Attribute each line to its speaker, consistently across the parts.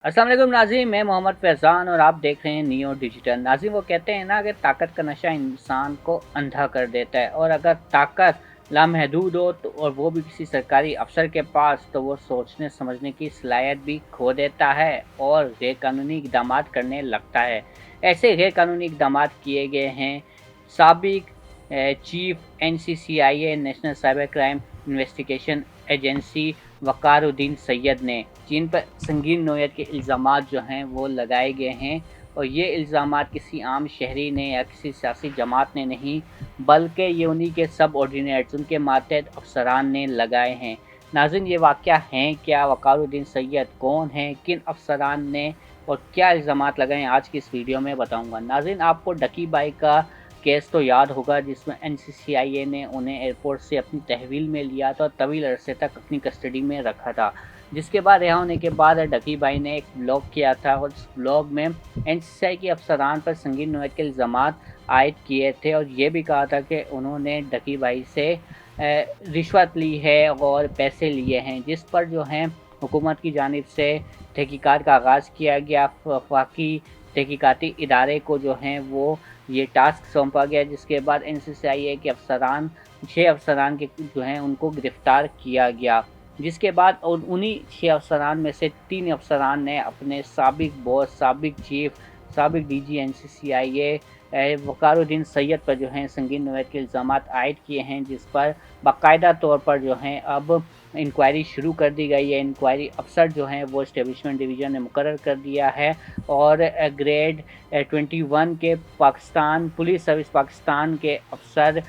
Speaker 1: अस्सलाम वालेकुम नाज़रीन, मैं मोहम्मद फैज़ान और आप देख रहे हैं नियो डिजिटल। नाज़रीन, वो कहते हैं ना कि ताकत का नशा इंसान को अंधा कर देता है, और अगर ताकत लामहदूद हो तो और वो भी किसी सरकारी अफसर के पास, तो वो सोचने समझने की सलाहियत भी खो देता है और गैर कानूनी इक़दामात करने लगता है। ऐसे गैर कानूनी इक़दामात किए गए हैं साबिक chief NCCIA national cyber crime investigation agency Waqaruddin Syed ने, जिन पर संगीन नोयत के इल्ज़ामात जो हैं वो लगाए गए हैं। और ये इल्ज़ामात किसी आम शहरी ने या किसी सियासी जमात ने नहीं, बल्कि ये उन्हीं के सबऑर्डिनेट्स, उनके मातहत अफ़सरान ने लगाए हैं। नाज़रीन, ये वाक़या हैं क्या? वक़ारुद्दीन सैयद कौन हैं? किन अफ़सरान ने और क्या इल्ज़ामात लगाए हैं, आज की इस वीडियो में बताऊँगा। नाज़रीन, आपको डकी बाई का केस तो याद होगा, जिसमें एनसीसीआईए ने उन्हें एयरपोर्ट से अपनी तहवील में लिया था और तवील अरसे तक अपनी कस्टडी में रखा था। जिसके बाद रिहा होने के बाद डकी भाई ने एक ब्लॉग किया था और उस ब्लॉग में एनसीसीआई के अफसरान पर संगीन नोयत के इल्ज़ामात आयद किए थे और ये भी कहा था कि उन्होंने डकी भाई से रिश्वत ली है और पैसे लिए हैं, जिस पर जो है हुकूमत की जानिब से तहकीकात का आगाज़ किया गया। वफाकी तहकीकाती इदारे को जो हैं वो ये टास्क सौंपा गया, जिसके बाद एनसीसीआईए के अफसरान, 6 अफसरान के जो हैं उनको गिरफ़्तार किया गया। जिसके बाद उन्हीं 6 अफसरान में से 3 अफसरान ने अपने साबिक बॉस, साबिक चीफ़, साबिक डीजी एनसीसीआईए वक़ारुद्दीन सैयद पर जो हैं संगीन नोयत के इल्ज़ामात आयद किए हैं, जिस पर बाकायदा तौर पर जो हैं अब इंक्वायरी शुरू कर दी गई है। इंक्वायरी अफसर जो हैं वो एस्टेब्लिशमेंट डिवीज़न ने मुकर्रर कर दिया है और ग्रेड 21 के पाकिस्तान पुलिस सर्विस पाकिस्तान के अफसर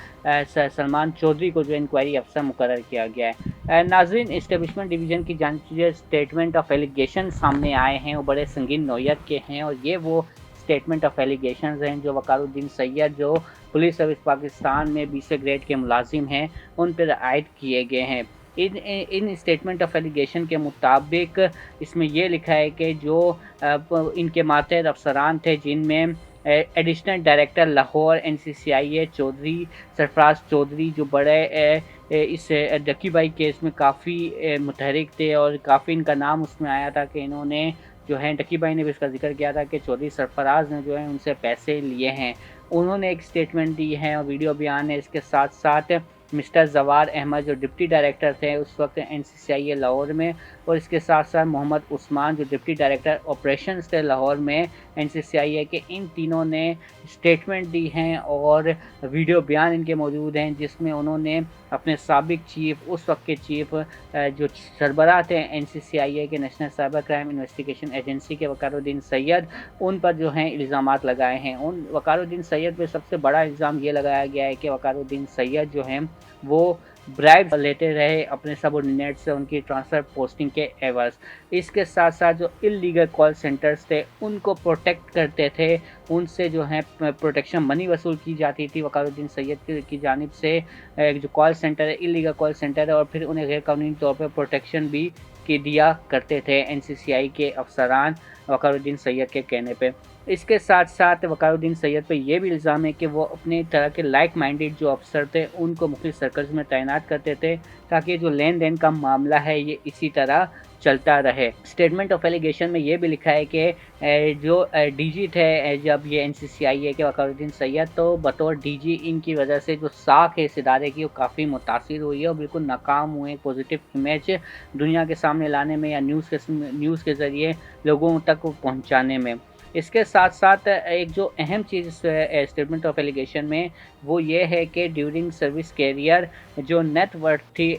Speaker 1: सलमान चौधरी को जो इंक्वायरी अफसर मुकर्रर किया गया है। नाज़रीन, एस्टेब्लिशमेंट डिवीज़न की जानिब से जो स्टेटमेंट ऑफ एलिगेशन सामने आए हैं वो बड़े संगीन नौयत के हैं, और ये वो स्टेटमेंट ऑफ एलिगेशंस हैं जो वक़ारुद्दीन सैयद, जो पुलिस सर्विस पाकिस्तान में 20वें ग्रेड के मुलाजिम हैं, उन पर आयद किए गए हैं। इन स्टेटमेंट ऑफ एलिगेशन के मुताबिक इसमें ये लिखा है कि जो इनके मातहत अफसरान थे, जिनमें एडिशनल डायरेक्टर लाहौर एनसीसीआईए चौधरी सरफराज चौधरी, जो बड़े इस डकी बाई केस में काफ़ी मुतहरिक थे और काफ़ी इनका नाम उसमें आया था कि इन्होंने जो है, डकी बाई ने भी इसका जिक्र किया था कि चौधरी सरफराज ने जो है उनसे पैसे लिए हैं। उन्होंने एक स्टेटमेंट दी है और वीडियो बयान है। इसके साथ साथ मिस्टर जवार अहमद, जो डिप्टी डायरेक्टर थे उस वक्त एनसीसीआईए लाहौर में, और इसके साथ साथ मोहम्मद उस्मान, जो डिप्टी डायरेक्टर ऑपरेशंस थे लाहौर में एनसीसीआईए के, इन तीनों ने स्टेटमेंट दी हैं और वीडियो बयान इनके मौजूद हैं, जिसमें उन्होंने अपने साबिक चीफ़, उस वक्त के चीफ़ जो सरबराह थे एनसीसीआईए के national cyber crime investigation agency के, वक़ारुद्दीन सैयद, उन पर जो हैं इल्ज़ामात लगाए हैं। उन वक़ारुद्दीन सैयद पे सबसे बड़ा इल्ज़ाम ये लगाया गया है कि वक़ारुद्दीन सैयद जो हैं वो ब्राइब लेते रहे अपने सबऑर्डिनेट से उनकी ट्रांसफ़र पोस्टिंग के एवज़। इसके साथ साथ जो इल्लीगल कॉल सेंटर्स थे उनको प्रोटेक्ट करते थे, उनसे जो है प्रोटेक्शन मनी वसूल की जाती थी वक़ारुद्दीन सैयद की जानिब से। जो कॉल सेंटर है, इल्लीगल कॉल सेंटर है, और फिर उन्हें गैर कानूनी तौर पर प्रोटेक्शन भी की दिया करते थे एनसीसीआई के अफसरान वक़ारुद्दीन सैयद के कहने पे। इसके साथ साथ वक़ारुद्दीन सैयद पे ये भी इल्ज़ाम है कि वो अपने तरह के लाइक माइंडेड जो अफसर थे उनको मुख्तलिफ सर्कल्स में तैनात करते थे, ताकि जो लेन देन का मामला है ये इसी तरह चलता रहे। स्टेटमेंट ऑफ एलिगेशन में ये भी लिखा है कि जो डीजी थे जब ये एनसीसीआईए के वक़ारुद्दीन सैयद, तो बतौर डीजी इनकी वजह से जो साख है इस इदारे की वो काफ़ी मुतासिर हुई है और बिल्कुल नाकाम हुए पॉजिटिव इमेज दुनिया के सामने लाने में या न्यूज़ के ज़रिए लोगों तक पहुँचाने में। इसके साथ साथ एक जो अहम चीज़ स्टेटमेंट ऑफ एलिगेशन में वो ये है कि ड्यूरिंग सर्विस कैरियर जो नेट वर्थ थी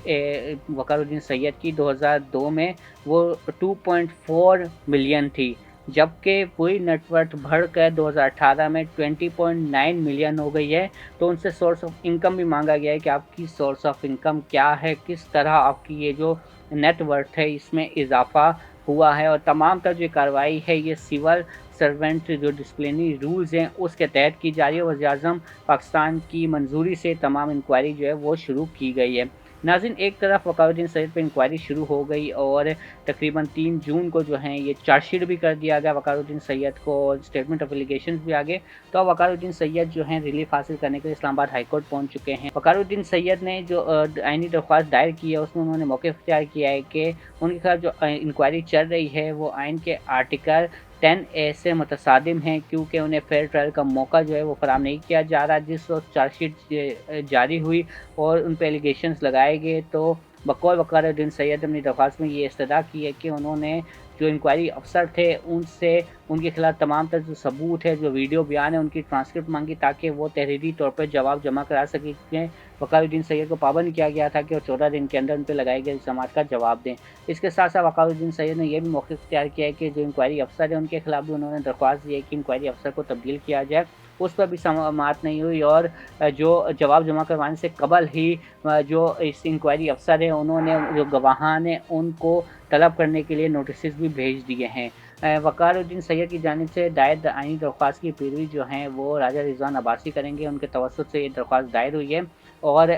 Speaker 1: वक़ारुद्दीन सैयद की 2002 में वो 2.4 मिलियन थी, जबकि पूरी नेटवर्थ बढ़कर 2018 में 20.9 मिलियन हो गई है। तो उनसे सोर्स ऑफ इनकम भी मांगा गया है कि आपकी सोर्स ऑफ इनकम क्या है, किस तरह आपकी ये जो नेटवर्थ है इसमें इजाफा हुआ है, और तमाम तर जो कार्रवाई है ये सिविल सर्वेंट जो डिसिप्लिनरी रूल्स हैं उसके तहत की जा रही है। वज़ीर-ए-आज़म पाकिस्तान की मंजूरी से तमाम इंक्वायरी जो है वो शुरू की गई है। नाज़रीन, एक तरफ वक़ारुद्दीन सैयद पे इंक्वायरी शुरू हो गई और तकरीबन 3 जून को जो है ये चार्जशीट भी कर दिया गया वक़ारुद्दीन सैयद को और स्टेटमेंट ऑफ एलिगेशंस भी आ गए। तो अब वक़ारुद्दीन सैयद जो हैं रिलीफ हासिल करने के लिए इस्लामाबाद हाई कोर्ट पहुँच चुके हैं। वक़ारुद्दीन सैयद ने जो आईनी दरख्वास्त दायर की है उसमें उन्होंने मौक़िफ़ इख्तियार किया है कि उनके खिलाफ जो इंक्वायरी चल रही है वो आइन के आर्टिकल 10A से मुतसादिम हैं, क्योंकि उन्हें फेयर ट्रायल का मौका जो है वो फ़राहम नहीं किया जा रहा। जिस वक़्त चार्जशीट जारी हुई और उन पे एलिगेशंस लगाए गए तो बकौल वक़ारुद्दीन सैयद ने अपनी दरख्वास्त में ये इस्तदा की है कि उन्होंने जो इंक्वायरी अफसर थे उनसे उनके खिलाफ तमाम तर जो सबूत है, जो वीडियो बयान है, उनकी ट्रांसक्रिप्ट मांगी ताकि वो तहरीरी तौर पर जवाब जमा करा सकें। वक़ारुद्दीन सैयद को पाबंद किया गया था कि वो 14 दिन के अंदर उन पर लगाए गए इल्ज़ामात का जवाब दें। इसके साथ साथ वक़ारुद्दीन सैयद ने यह भी मौक़िफ़ इख्तियार किया है कि जो इंक्वायरी अफसर है उनके खिलाफ भी उन्होंने दरख्वास्त दी है कि इंक्वायरी अफसर को तब्दील किया जाए। उस पर भी समाअत नहीं हुई और जो जवाब जमा करवाने से कबल ही जो इस इंक्वायरी अफसर है उन्होंने जो गवाहान हैं उनको तलब करने के लिए नोटिसेस भी भेज दिए हैं। वक़ारुद्दीन सैयद की जानिब से दायर आईनी दरख्वास्त की पैरवी जो है वो राजा रिज़वान अब्बासी करेंगे, उनके तवस्सुत से ये दरख्वास्त दायर हुई है। और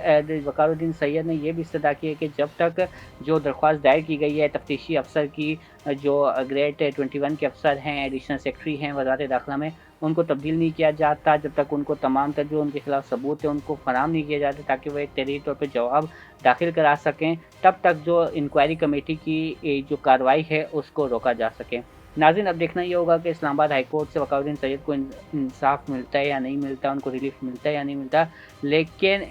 Speaker 1: वक़ारुद्दीन सैयद ने यह भी इस्तदा की है कि जब तक जो दरख्वास्त दायर की गई है तफ्तीशी अफसर की, जो ग्रेड 21 के अफसर हैं, एडिशनल सेक्रेटरी हैं वज़ारत दाखिला में, उनको तब्दील नहीं किया जाता, जब तक उनको तमाम तर जो उनके खिलाफ सबूत है उनको फराहम नहीं किए जाते ताकि वो एक तहरीरी तौर पे जवाब दाखिल करा सकें, तब तक जो इंक्वायरी कमेटी की जो कार्रवाई है उसको रोका जा सके। नाज़रीन, अब देखना ये होगा कि इस्लामाबाद हाई कोर्ट से वक़ारुद्दीन सैयद को इंसाफ़ मिलता है या नहीं मिलता, उनको रिलीफ मिलता है या नहीं मिलता। लेकिन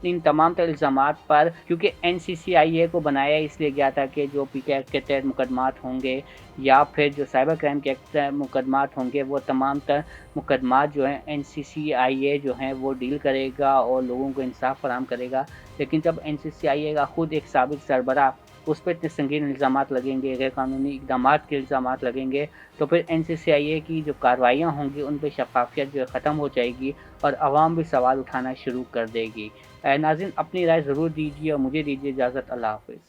Speaker 1: इन तमाम तर इल्ज़ामात पर, क्योंकि एनसीसीआईए को बनाया इसलिए गया था कि जो पीके एक्ट के तहत मुकदमात होंगे या फिर जो साइबर क्राइम के एक्ट मुकदमात होंगे वो तमाम तर मुकदमात जो हैं एनसीसीआईए जो हैं वो डील करेगा और लोगों को इंसाफ़ फराहम करेगा। लेकिन जब एनसीसीआईए का खुद एक साबिक़ सरबराह उस पे इतने संगीन इल्ज़ामात लगेंगे, गैर कानूनी इक़दामात के इल्ज़ामात लगेंगे, तो फिर एनसीसीआईए की जो कार्रवाइयाँ होंगी उन पे शफ़ाफ़ियत जो है ख़त्म हो जाएगी और आवाम भी सवाल उठाना शुरू कर देगी। नाज़रीन, अपनी राय ज़रूर दीजिए और मुझे दीजिए इजाज़त। अल्लाह हाफ़िज़।